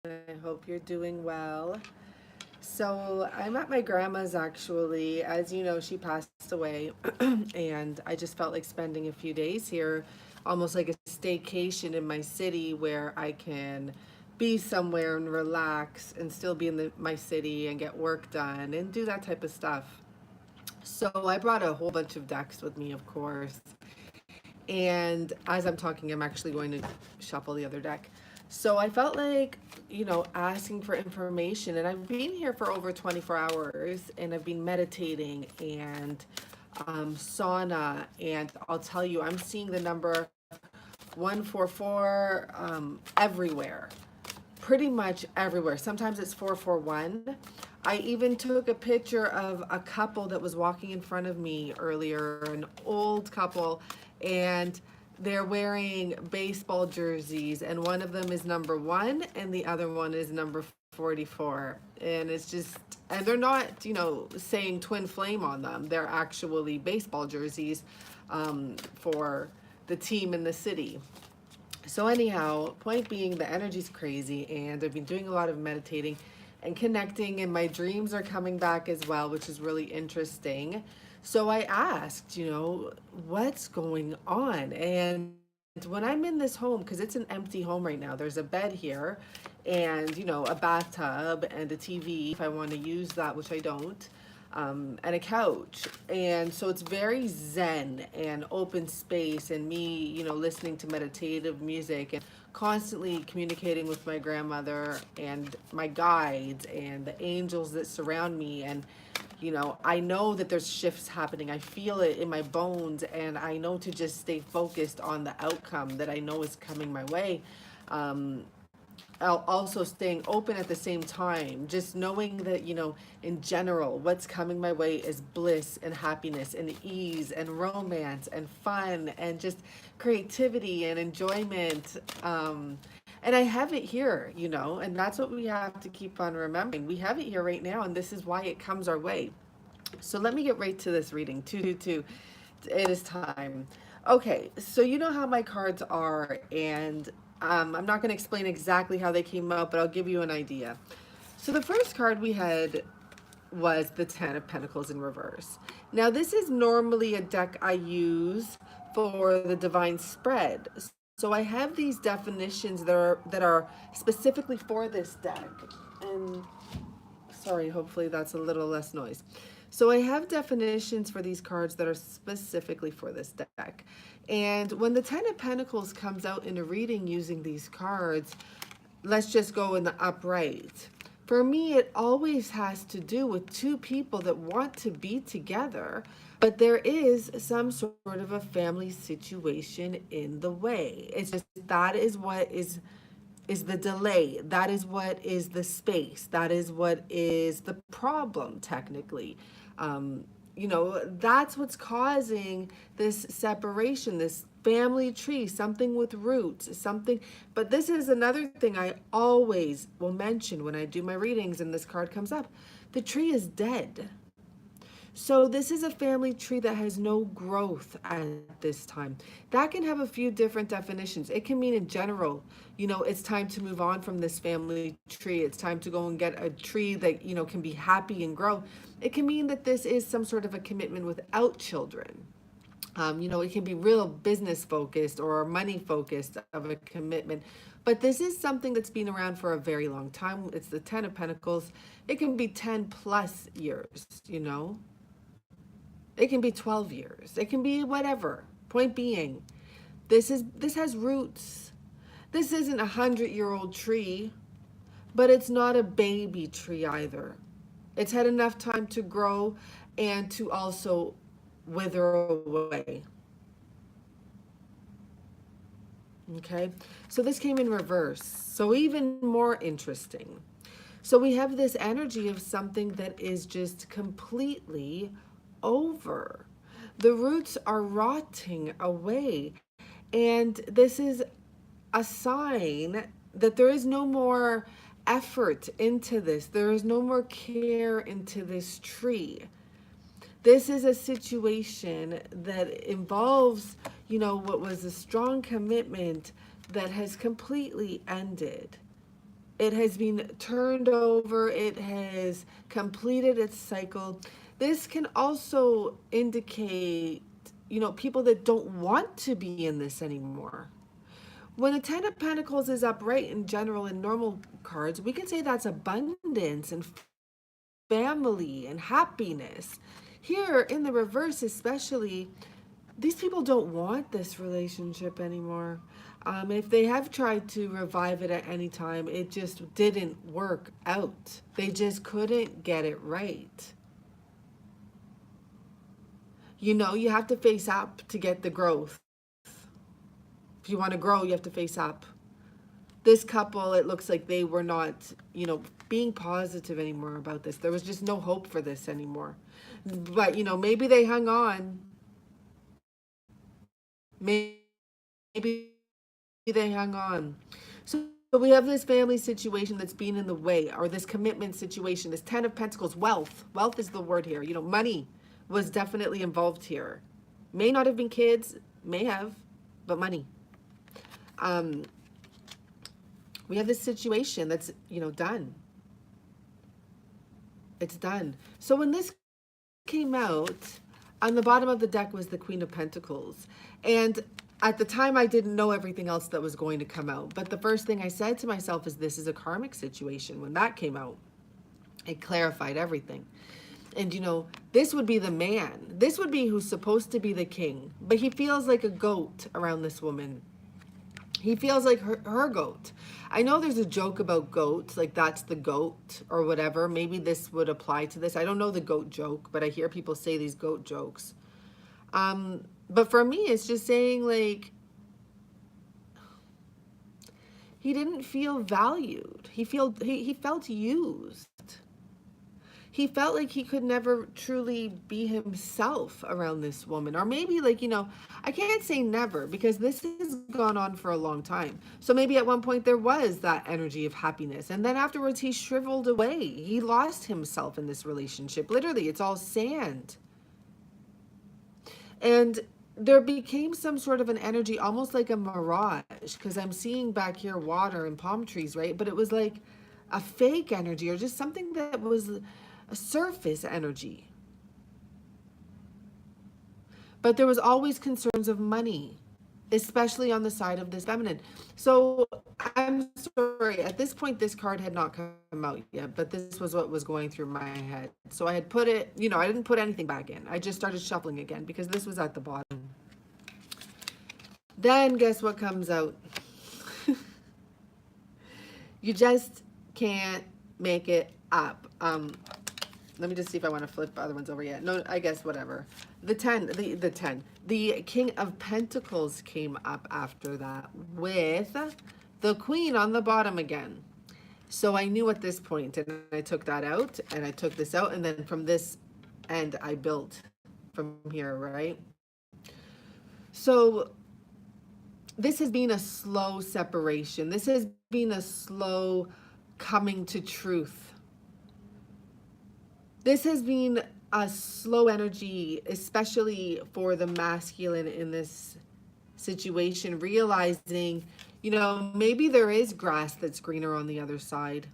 I hope you're doing well. So, I'm at my grandma's actually. As you know, she passed away, and I just felt like spending a few days here, almost like a staycation in my city where I can be somewhere and relax and still be in my city and get work done and do that type of stuff. So, I brought a whole bunch of decks with me, of course. And as I'm talking, I'm actually going to shuffle the other deck. So I felt like, asking for information. And I've been here for over 24 hours and I've been meditating and sauna. And I'll tell you, I'm seeing the number 144 everywhere, pretty much everywhere. Sometimes it's 441. I even took a picture of a couple that was walking in front of me earlier, an old couple, and they're wearing baseball jerseys, and one of them is number 1 and the other one is number 44. And it's just, and they're not, saying twin flame on them. They're actually baseball jerseys for the team in the city. So anyhow, point being, the energy's crazy, and I've been doing a lot of meditating and connecting, and my dreams are coming back as well, which is really interesting. So I asked, what's going on? And when I'm in this home, because it's an empty home right now, there's a bed here and, a bathtub and a TV if I want to use that, which I don't, and a couch. And so it's very zen and open space, and me, listening to meditative music and constantly communicating with my grandmother and my guides and the angels that surround me. And I know that there's shifts happening. I feel it in my bones, and I know to just stay focused on the outcome that I know is coming my way. Um, Also staying open at the same time, just knowing that, in general, what's coming my way is bliss and happiness and ease and romance and fun and just creativity and enjoyment. And I have it here, and that's what we have to keep on remembering. We have it here right now, and this is why it comes our way. So let me get right to this reading. 222. It is time. Okay, so you know how my cards are, and I'm not going to explain exactly how they came out, but I'll give you an idea. So the first card we had was the Ten of Pentacles in reverse. Now, this is normally a deck I use for the divine spread. So I have these definitions that are specifically for this deck. And sorry, hopefully that's a little less noise. So I have definitions for these cards that are specifically for this deck. And when the Ten of Pentacles comes out in a reading using these cards, let's just go in the upright. For me, it always has to do with two people that want to be together, but there is some sort of a family situation in the way. It's just that is what is the delay. That is what is the space. That is what is the problem, technically. That's what's causing this separation, this family tree, something with roots, something. But this is another thing I always will mention when I do my readings and this card comes up. The tree is dead. So this is a family tree that has no growth at this time. That can have a few different definitions. It can mean in general, it's time to move on from this family tree. It's time to go and get a tree that, can be happy and grow. It can mean that this is some sort of a commitment without children. It can be real business focused or money focused of a commitment. But this is something that's been around for a very long time. It's the Ten of Pentacles. It can be 10 plus years. It can be 12 years. It can be whatever. Point being, this has roots. This isn't a 100-year-old tree, but it's not a baby tree either. It's had enough time to grow and to also wither away. Okay, so this came in reverse. So even more interesting. So we have this energy of something that is just completely over. The roots are rotting away. And this is a sign that there is no more effort into this. There is no more care into this tree. This is a situation that involves, what was a strong commitment that has completely ended. It has been turned over. It has completed its cycle. This can also indicate, you know, people that don't want to be in this anymore. When a Ten of Pentacles is upright in general in normal cards, we can say that's abundance and family and happiness. Here in the reverse, especially, these people don't want this relationship anymore. If they have tried to revive it at any time, it just didn't work out. They just couldn't get it right. You know, you have to face up to get the growth. If you want to grow, you have to face up. This couple, it looks like they were not, you know, being positive anymore about this. There was just no hope for this anymore. But, you know, maybe they hung on. Maybe they hung on. So we have this family situation that's been in the way, or this commitment situation, this Ten of Pentacles, wealth. Wealth is the word here. You know, money was definitely involved here. May not have been kids, may have, but money. We have this situation that's, you know, done. It's done. So when this came out, on the bottom of the deck was the Queen of Pentacles. And at the time, I didn't know everything else that was going to come out. But the first thing I said to myself is, this is a karmic situation. When that came out, it clarified everything. And, you know, this would be the man. This would be who's supposed to be the king. But he feels like a goat around this woman. He feels like her goat. I know there's a joke about goats, like that's the goat or whatever. Maybe this would apply to this. I don't know the goat joke, but I hear people say these goat jokes. But for me, it's just saying, like, he didn't feel valued. He felt used. He felt like he could never truly be himself around this woman. Or maybe, like, you know, I can't say never, because this has gone on for a long time. So maybe at one point there was that energy of happiness. And then afterwards he shriveled away. He lost himself in this relationship. Literally, it's all sand. And there became some sort of an energy, almost like a mirage, because I'm seeing back here water and palm trees, right? But it was like a fake energy, or just something that was a surface energy. But there was always concerns of money, especially on the side of this feminine. So I'm sorry, at this point, this card had not come out yet, but this was what was going through my head. So I had put it, you know, I didn't put anything back in. I just started shuffling again because this was at the bottom. Then guess what comes out? You just can't make it up. Let me just see if I want to flip other ones over yet. No, I guess whatever. The 10, the King of Pentacles came up after that with the Queen on the bottom again. So I knew at this point, and I took that out, and I took this out, and then from this end, I built from here, right? So this has been a slow separation. This has been a slow coming to truth. This has been a slow energy, especially for the masculine in this situation, realizing, you know, maybe there is grass that's greener on the other side.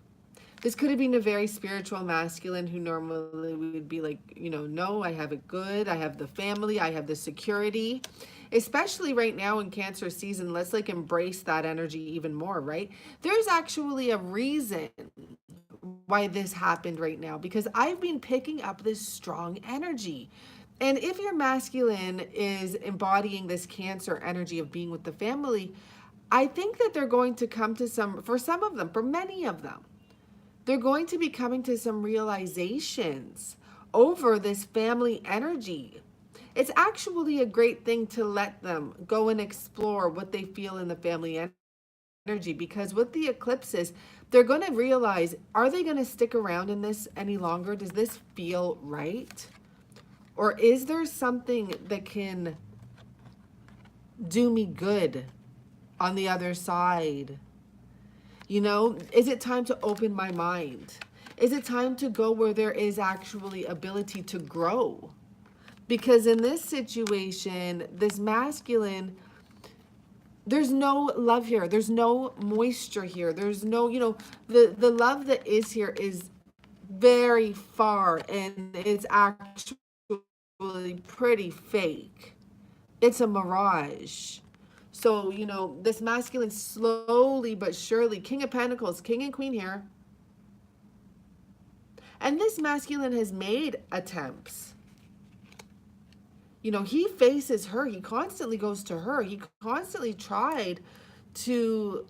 This could have been a very spiritual masculine who normally would be like, you know, no, I have it good. I have the family. I have the security. Especially right now in Cancer season, let's like embrace that energy even more, right? There's actually a reason why this happened right now, because I've been picking up this strong energy. And if your masculine is embodying this Cancer energy of being with the family, I think that they're going to come to for some of them, for many of them, they're going to be coming to some realizations over this family energy. It's actually a great thing to let them go and explore what they feel in the family energy, because with the eclipses, they're going to realize, are they going to stick around in this any longer? Does this feel right? Or is there something that can do me good on the other side? You know, is it time to open my mind? Is it time to go where there is actually ability to grow? Because in this situation, this masculine, there's no love here. There's no moisture here. There's no, you know, the love that is here is very far, and it's actually pretty fake. It's a mirage. So, you know, this masculine slowly but surely, King of Pentacles, King and Queen here. And this masculine has made attempts. You know, he faces her. He constantly goes to her. He constantly tried to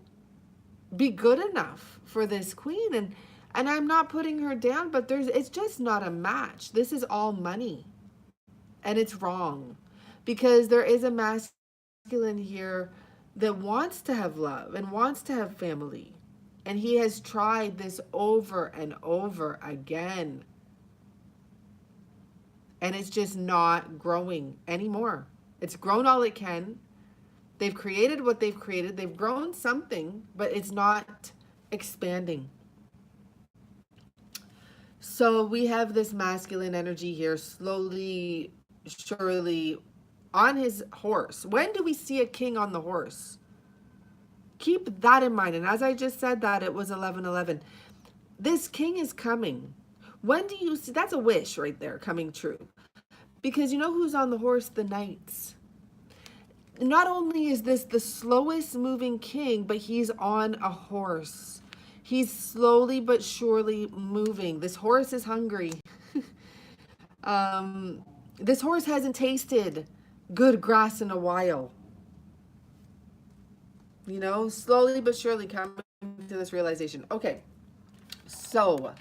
be good enough for this queen. And I'm not putting her down, but it's just not a match. This is all money. And it's wrong. Because there is a masculine here that wants to have love and wants to have family. And he has tried this over and over again. And it's just not growing anymore. It's grown all it can. They've created what they've created. They've grown something, but it's not expanding. So we have this masculine energy here, slowly, surely, on his horse. When do we see a king on the horse? Keep that in mind. And as I just said that, it was 11:11. This king is coming. When do you see? That's a wish right there coming true. Because you know who's on the horse? The knights. Not only is this the slowest moving king, but he's on a horse. He's slowly but surely moving. This horse is hungry. This horse hasn't tasted good grass in a while. You know, slowly but surely coming to this realization. Okay, so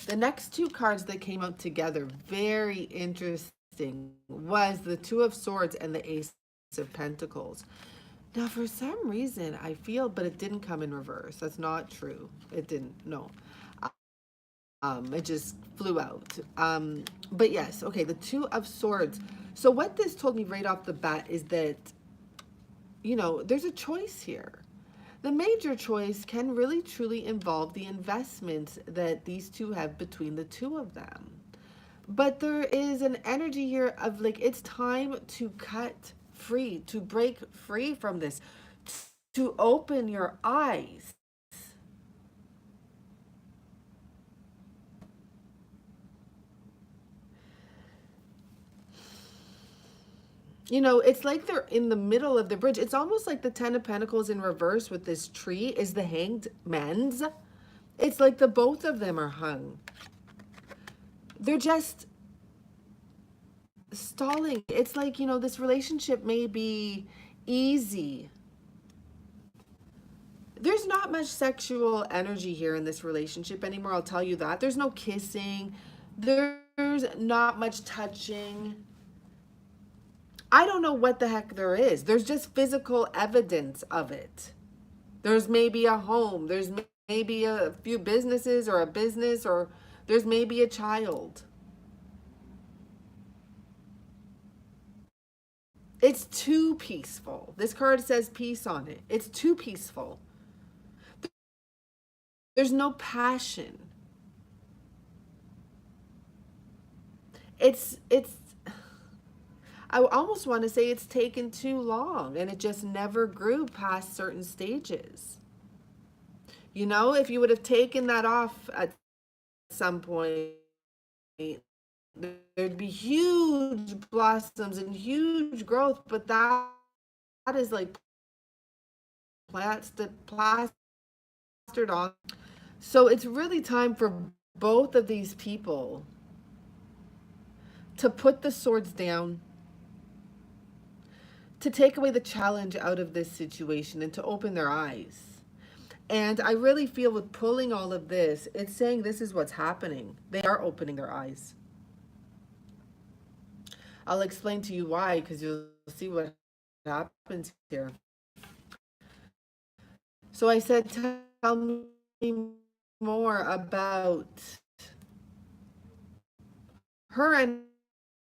the next two cards that came out together, very interesting, was the Two of Swords and the Ace of Pentacles. Now, for some reason, I feel, but it didn't come in reverse. That's not true. It didn't, no. It just flew out. But yes, okay, the Two of Swords. So what this told me right off the bat is that, you know, there's a choice here. The major choice can really truly involve the investments that these two have between the two of them. But there is an energy here of like, it's time to cut free, to break free from this, to open your eyes. You know, it's like they're in the middle of the bridge. It's almost like the Ten of Pentacles in reverse with this tree is the Hanged Man's. It's like the both of them are hung. They're just stalling. It's like, you know, this relationship may be easy. There's not much sexual energy here in this relationship anymore, I'll tell you that. There's no kissing. There's not much touching. I don't know what the heck there is. There's just physical evidence of it. There's maybe a home. There's maybe a few businesses or a business, or there's maybe a child. It's too peaceful. This card says peace on it. It's too peaceful. There's no passion. It's I almost want to say it's taken too long and it just never grew past certain stages. You know, if you would have taken that off at some point, there'd be huge blossoms and huge growth, but that is like plastered on. So it's really time for both of these people to put the swords down, to take away the challenge out of this situation and to open their eyes. And I really feel with pulling all of this, it's saying this is what's happening. They are opening their eyes. I'll explain to you why, because you'll see what happens here. So I said, tell me more about her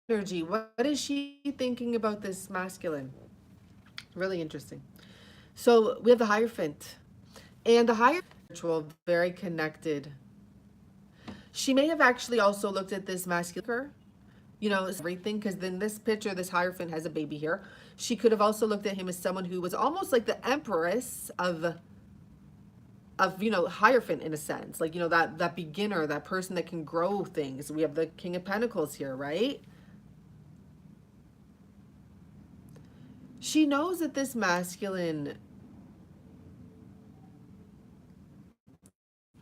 energy. What is she thinking about this masculine? Really interesting. So we have the Hierophant, and the Hierophant, very connected. She may have actually also looked at this masculine you know, everything. Because then this picture, this Hierophant has a baby here. She could have also looked at him as someone who was almost like the empress of, you know, Hierophant, in a sense, like, you know, that beginner, that person that can grow things. We have the King of Pentacles here, right? She knows that this masculine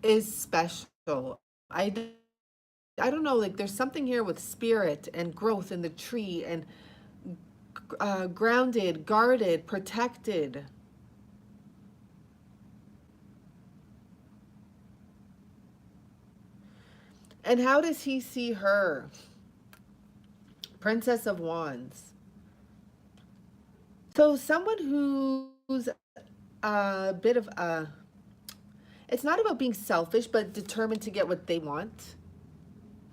is special. I don't know, like there's something here with spirit and growth in the tree, and grounded, guarded, protected. And how does he see her? Princess of Wands. So someone who's a bit of a, it's not about being selfish, but determined to get what they want.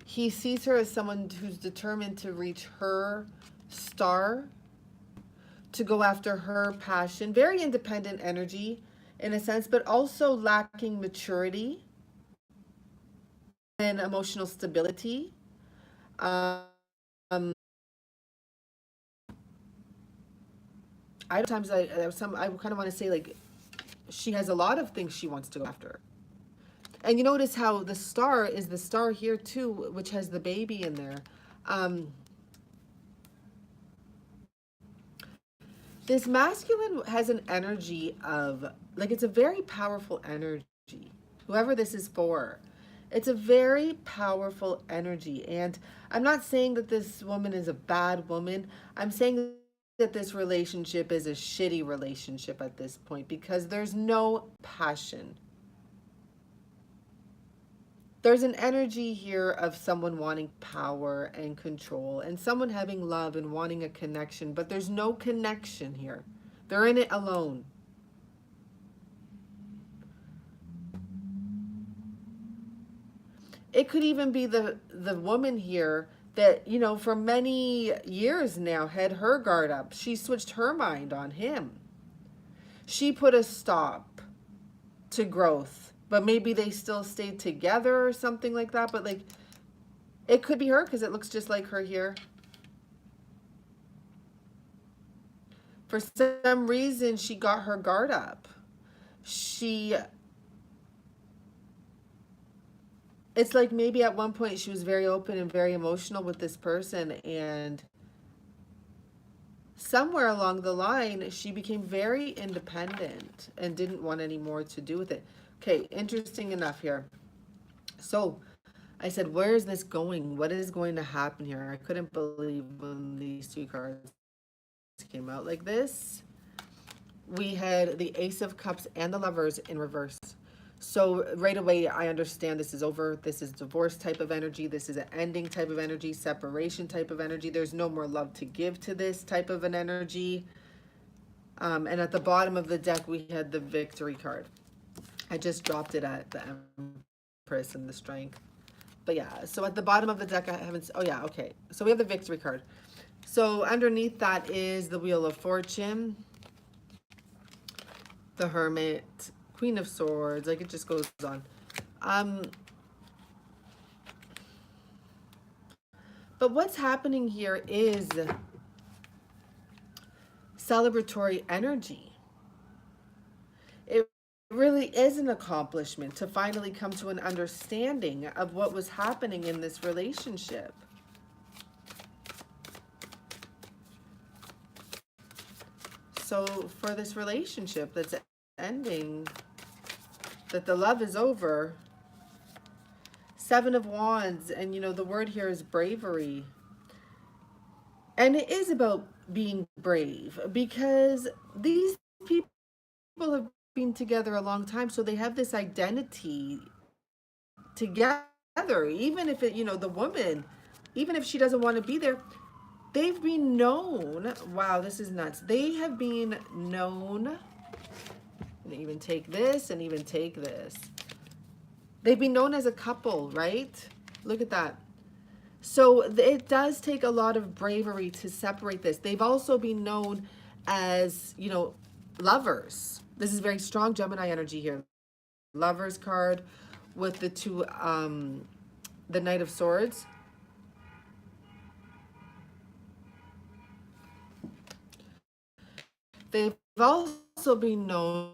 He sees her as someone who's determined to reach her star, to go after her passion. Very independent energy in a sense, but also lacking maturity and emotional stability. Um, I kind of want to say, like, she has a lot of things she wants to go after. And you notice how the star is the star here too, which has the baby in there. This masculine has an energy of, like, it's a very powerful energy. Whoever this is for, it's a very powerful energy. And I'm not saying that this woman is a bad woman. I'm saying that this relationship is a shitty relationship at this point, because there's no passion. There's an energy here of someone wanting power and control, and someone having love and wanting a connection, but there's no connection here. They're in it alone. It could even be the woman here that, you know, for many years now had her guard up. She switched her mind on him. She put a stop to growth, but maybe they still stayed together or something like that. But, like, it could be her, because it looks just like her here. For some reason, she got her guard up. It's like maybe at one point she was very open and very emotional with this person, and somewhere along the line she became very independent and didn't want any more to do with it. Okay, interesting enough here. So I said, where is this going? What is going to happen here? I couldn't believe when these two cards came out like this. We had the Ace of Cups and the Lovers in reverse. So right away, I understand this is over. This is divorce type of energy. This is an ending type of energy, separation type of energy. There's no more love to give to this type of an energy. And at the bottom of the deck, we had the Victory card. I just dropped it at the Empress and the Strength. But yeah, so at the bottom of the deck, I haven't, oh yeah, okay. So we have the Victory card. So underneath that is the Wheel of Fortune, the Hermit, Queen of Swords, like it just goes on. But what's happening here is celebratory energy. It really is an accomplishment to finally come to an understanding of what was happening in this relationship. So for this relationship that's ending, that the love is over, Seven of Wands, and you know, the word here is bravery. And it is about being brave, because these people have been together a long time, so they have this identity together. Even if it, you know, the woman, even if she doesn't want to be there, they've been known. Wow, this is nuts. They have been known. And even take this and even take this. They've been known as a couple, right? Look at that. So it does take a lot of bravery to separate this. They've also been known as, you know, lovers. This is very strong Gemini energy here. Lovers card with the two, the Knight of Swords. They've also been known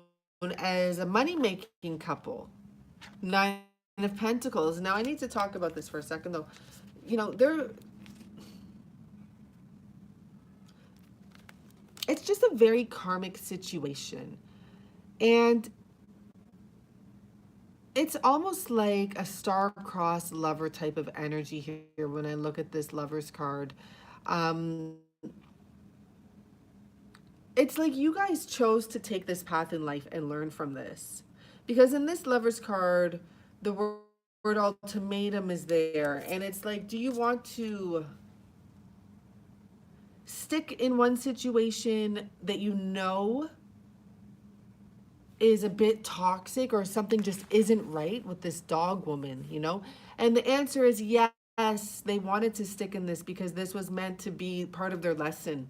as a money-making couple. Nine of Pentacles. Now I need to talk about this for a second though. You know, it's just a very karmic situation. And it's almost like a star-crossed lover type of energy here when I look at this Lover's card. Um, it's like you guys chose to take this path in life and learn from this. Because in this Lover's card, the word ultimatum is there. And it's like, do you want to stick in one situation that you know is a bit toxic, or something just isn't right with this dog woman, you know? And the answer is yes, they wanted to stick in this because this was meant to be part of their lesson.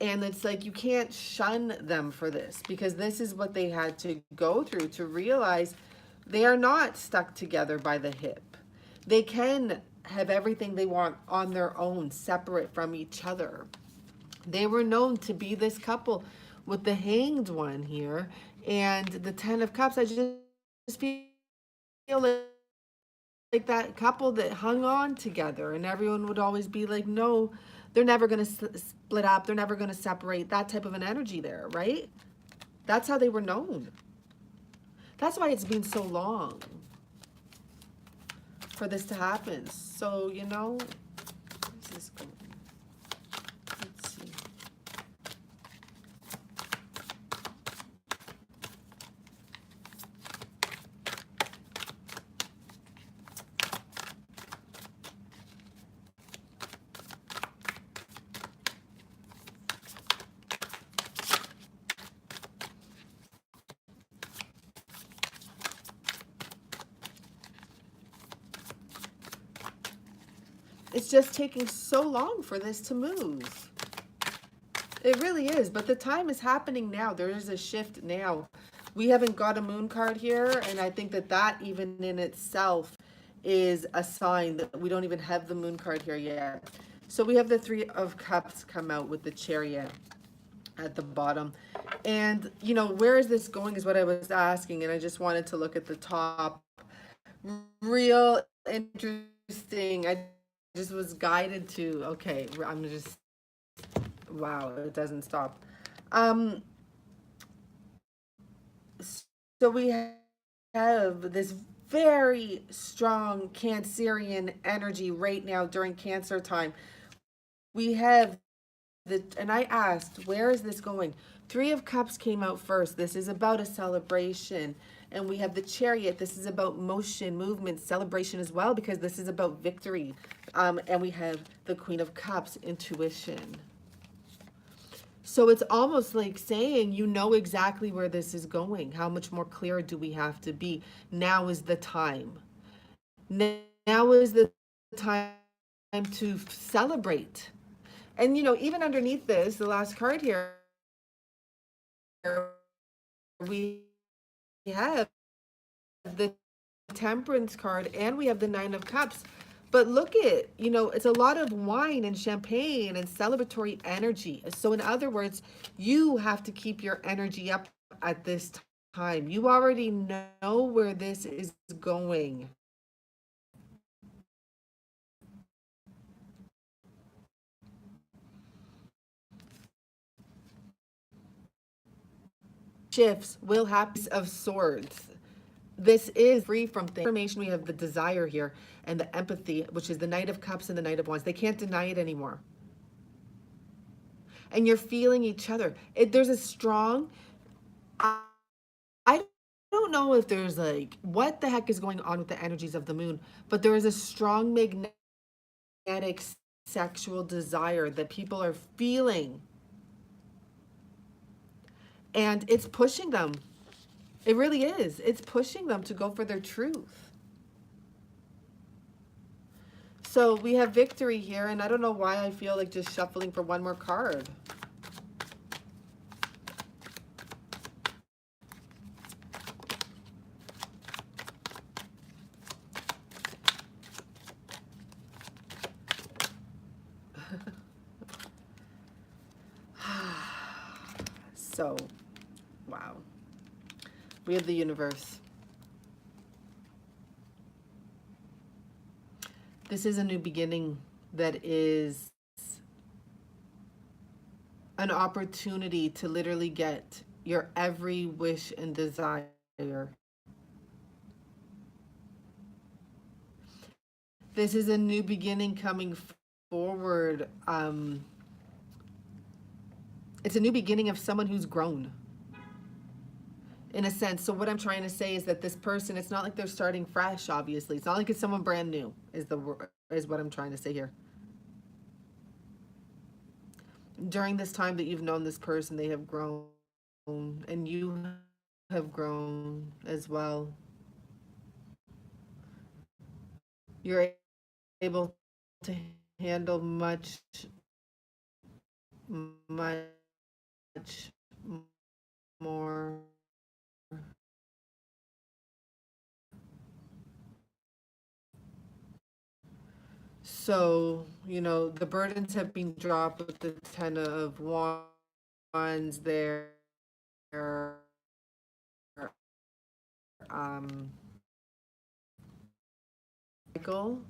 And it's like you can't shun them for this, because this is what they had to go through to realize they are not stuck together by the hip. They can have everything they want on their own, separate from each other. They were known to be this couple with the Hanged One here and the Ten of Cups. I just feel like that couple that hung on together, and everyone would always be like, no, they're never going to split up. They're never going to separate. That type of an energy there, right? That's how they were known. That's why it's been so long for this to happen. So, you know, this is going. Let's see. It's just taking so long for this to move. It really is, but the time is happening now. There is a shift now. We haven't got a moon card here, and I think that that even in itself is a sign that we don't even have the moon card here yet. So we have the Three of Cups come out with the Chariot at the bottom. And, you know, where is this going is what I was asking, and I just wanted to look at the top. Real interesting. I just was guided to, okay, I'm just, wow, it doesn't stop. So we have this very strong Cancerian energy right now during Cancer time. We have and I asked, where is this going? Three of Cups came out first. This is about a celebration. And we have the Chariot. This is about motion, movement, celebration as well, because this is about victory. And we have the Queen of Cups, intuition. So it's almost like saying, you know exactly where this is going. How much more clear do we have to be? Now is the time. Now is the time to celebrate. And, you know, even underneath this, the last card here, we have the Temperance card and we have the Nine of Cups. But look at, you know, it's a lot of wine and champagne and celebratory energy. So in other words, you have to keep your energy up at this time. You already know where this is going. Shifts will happen. Of Swords. This is free from things. Information. We have the desire here and the empathy, which is the Knight of Cups and the Knight of Wands. They can't deny it anymore. And you're feeling each other. There's a strong, I don't know if there's like, what the heck is going on with the energies of the moon, but there is a strong magnetic sexual desire that people are feeling. And it's pushing them. It really is. It's pushing them to go for their truth. So we have victory here, and I don't know why I feel like just shuffling for one more card. So, wow. We have the universe. This is a new beginning that is an opportunity to literally get your every wish and desire. This is a new beginning coming forward. It's a new beginning of someone who's grown, in a sense. So what I'm trying to say is that this person, it's not like they're starting fresh, obviously. It's not like it's someone brand new, is what I'm trying to say here. During this time that you've known this person, they have grown, and you have grown as well. You're able to handle much more. So, you know, the burdens have been dropped with the Ten of Wands there. Um, Michael.